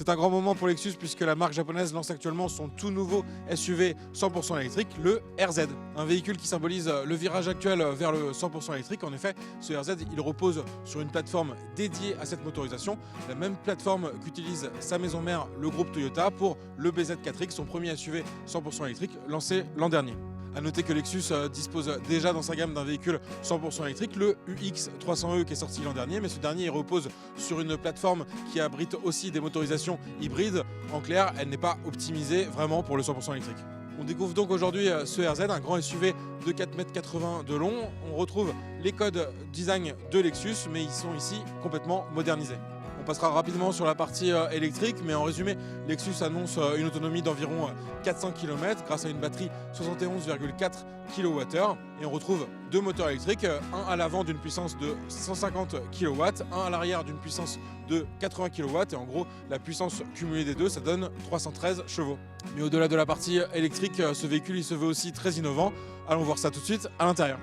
C'est un grand moment pour Lexus puisque la marque japonaise lance actuellement son tout nouveau SUV 100% électrique, le RZ. Un véhicule qui symbolise le virage actuel vers le 100% électrique. En effet, ce RZ, il repose sur une plateforme dédiée à cette motorisation, la même plateforme qu'utilise sa maison mère, le groupe Toyota, pour le BZ4X, son premier SUV 100% électrique lancé l'an dernier. A noter que Lexus dispose déjà dans sa gamme d'un véhicule 100% électrique, le UX300e qui est sorti l'an dernier, mais ce dernier il repose sur une plateforme qui abrite aussi des motorisations hybrides. En clair, elle n'est pas optimisée vraiment pour le 100% électrique. On découvre donc aujourd'hui ce RZ, un grand SUV de 4,80 m de long. On retrouve les codes design de Lexus, mais ils sont ici complètement modernisés. On passera rapidement sur la partie électrique, mais en résumé, Lexus annonce une autonomie d'environ 400 km grâce à une batterie 71,4 kWh. Et on retrouve deux moteurs électriques, un à l'avant d'une puissance de 150 kW, un à l'arrière d'une puissance de 80 kW. Et en gros, la puissance cumulée des deux, ça donne 313 chevaux. Mais au-delà de la partie électrique, ce véhicule il se veut aussi très innovant. Allons voir ça tout de suite à l'intérieur.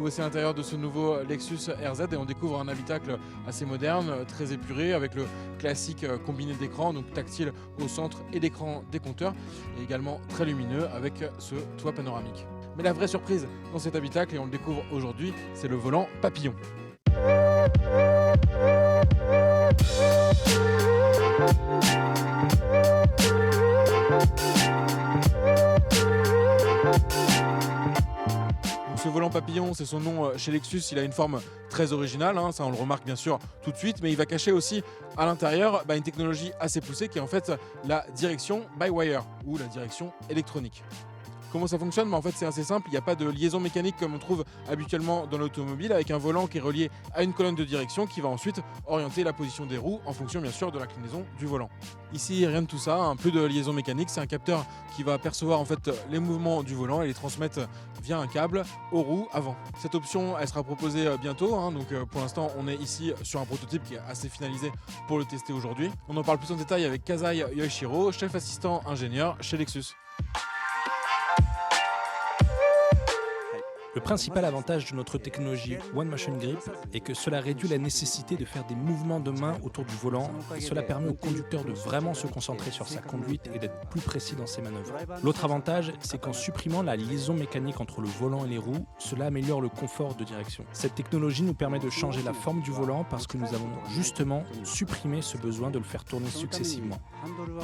Voici l'intérieur de ce nouveau Lexus RZ et on découvre un habitacle assez moderne, très épuré, avec le classique combiné d'écran, donc tactile au centre et d'écran des compteurs, et également très lumineux avec ce toit panoramique. Mais la vraie surprise dans cet habitacle, et on le découvre aujourd'hui, c'est le volant papillon. Ce volant papillon, c'est son nom chez Lexus, il a une forme très originale, ça on le remarque bien sûr tout de suite, mais il va cacher aussi à l'intérieur une technologie assez poussée qui est en fait la direction by-wire ou la direction électronique. Comment ça fonctionne? En fait c'est assez simple, il n'y a pas de liaison mécanique comme on trouve habituellement dans l'automobile, avec un volant qui est relié à une colonne de direction qui va ensuite orienter la position des roues en fonction bien sûr de l'inclinaison du volant. Ici rien de tout ça, un peu de liaison mécanique, c'est un capteur qui va percevoir en fait les mouvements du volant et les transmettre via un câble aux roues avant. Cette option elle sera proposée bientôt, donc pour l'instant on est ici sur un prototype qui est assez finalisé pour le tester aujourd'hui. On en parle plus en détail avec Kazai Yoshiro, chef assistant ingénieur chez Lexus. Le principal avantage de notre technologie One Motion Grip est que cela réduit la nécessité de faire des mouvements de main autour du volant et cela permet au conducteur de vraiment se concentrer sur sa conduite et d'être plus précis dans ses manœuvres. L'autre avantage, c'est qu'en supprimant la liaison mécanique entre le volant et les roues, cela améliore le confort de direction. Cette technologie nous permet de changer la forme du volant parce que nous avons justement supprimé ce besoin de le faire tourner successivement.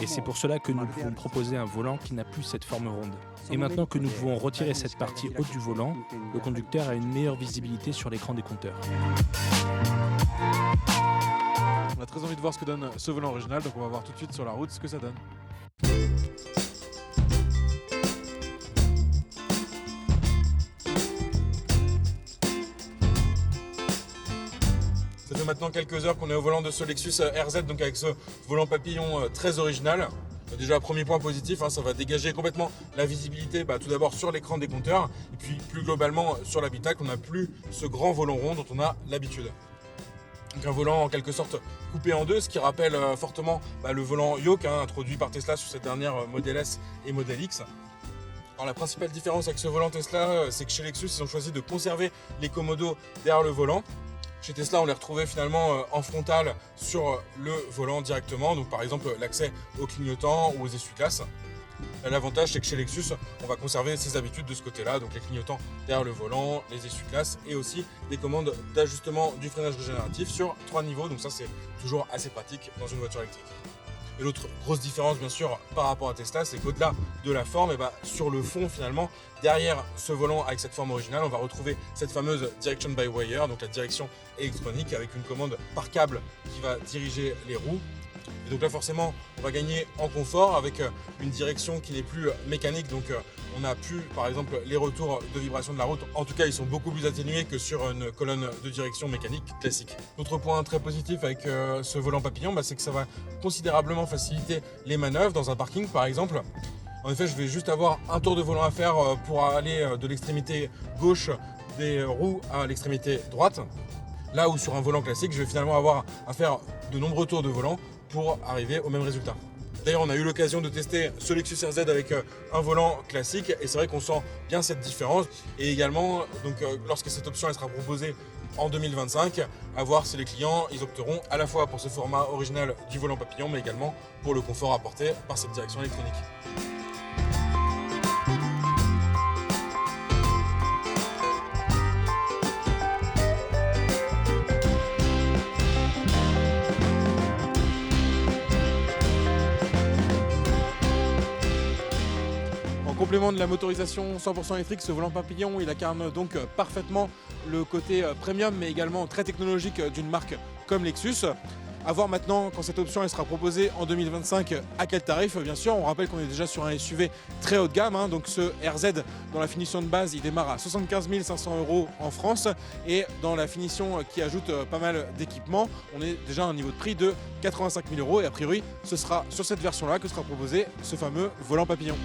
Et c'est pour cela que nous pouvons proposer un volant qui n'a plus cette forme ronde. Et maintenant que nous pouvons retirer cette partie haute du volant, le conducteur a une meilleure visibilité sur l'écran des compteurs. On a très envie de voir ce que donne ce volant original, donc on va voir tout de suite sur la route ce que ça donne. Ça fait maintenant quelques heures qu'on est au volant de ce Lexus RZ, donc avec ce volant papillon très original. Déjà, premier point positif, ça va dégager complètement la visibilité, tout d'abord sur l'écran des compteurs, et puis plus globalement sur l'habitacle, on n'a plus ce grand volant rond dont on a l'habitude. Donc un volant en quelque sorte coupé en deux, ce qui rappelle fortement le volant Yoke introduit par Tesla sur cette dernière Model S et Model X. Alors la principale différence avec ce volant Tesla, c'est que chez Lexus, ils ont choisi de conserver les commodos derrière le volant. Chez Tesla, on les retrouvait finalement en frontal sur le volant directement, donc par exemple l'accès aux clignotants ou aux essuie-glaces. L'avantage, c'est que chez Lexus, on va conserver ses habitudes de ce côté-là, donc les clignotants derrière le volant, les essuie-glaces et aussi des commandes d'ajustement du freinage régénératif sur 3 niveaux, donc ça c'est toujours assez pratique dans une voiture électrique. Et l'autre grosse différence bien sûr par rapport à Tesla, c'est qu'au-delà de la forme, sur le fond finalement, derrière ce volant avec cette forme originale, on va retrouver cette fameuse direction by wire, donc la direction électronique avec une commande par câble qui va diriger les roues. Et donc là forcément on va gagner en confort avec une direction qui n'est plus mécanique, donc on n'a plus par exemple les retours de vibration de la route, en tout cas ils sont beaucoup plus atténués que sur une colonne de direction mécanique classique. Autre point très positif avec ce volant papillon, c'est que ça va considérablement faciliter les manœuvres dans un parking par exemple. En effet, je vais juste avoir un tour de volant à faire pour aller de l'extrémité gauche des roues à l'extrémité droite. Là où sur un volant classique, je vais finalement avoir à faire de nombreux tours de volant pour arriver au même résultat. D'ailleurs, on a eu l'occasion de tester ce Lexus RZ avec un volant classique et c'est vrai qu'on sent bien cette différence. Et également, lorsque cette option elle sera proposée en 2025, à voir si les clients ils opteront à la fois pour ce format original du volant papillon, mais également pour le confort apporté par cette direction électronique. En complément de la motorisation 100% électrique, ce volant papillon il incarne donc parfaitement le côté premium mais également très technologique d'une marque comme Lexus. A voir maintenant quand cette option elle sera proposée en 2025 à quel tarif. Bien sûr, on rappelle qu'on est déjà sur un SUV très haut de gamme, hein, donc ce RZ dans la finition de base il démarre à 75 500 € en France et dans la finition qui ajoute pas mal d'équipements, on est déjà à un niveau de prix de 85 000 € et a priori ce sera sur cette version là que sera proposé ce fameux volant papillon.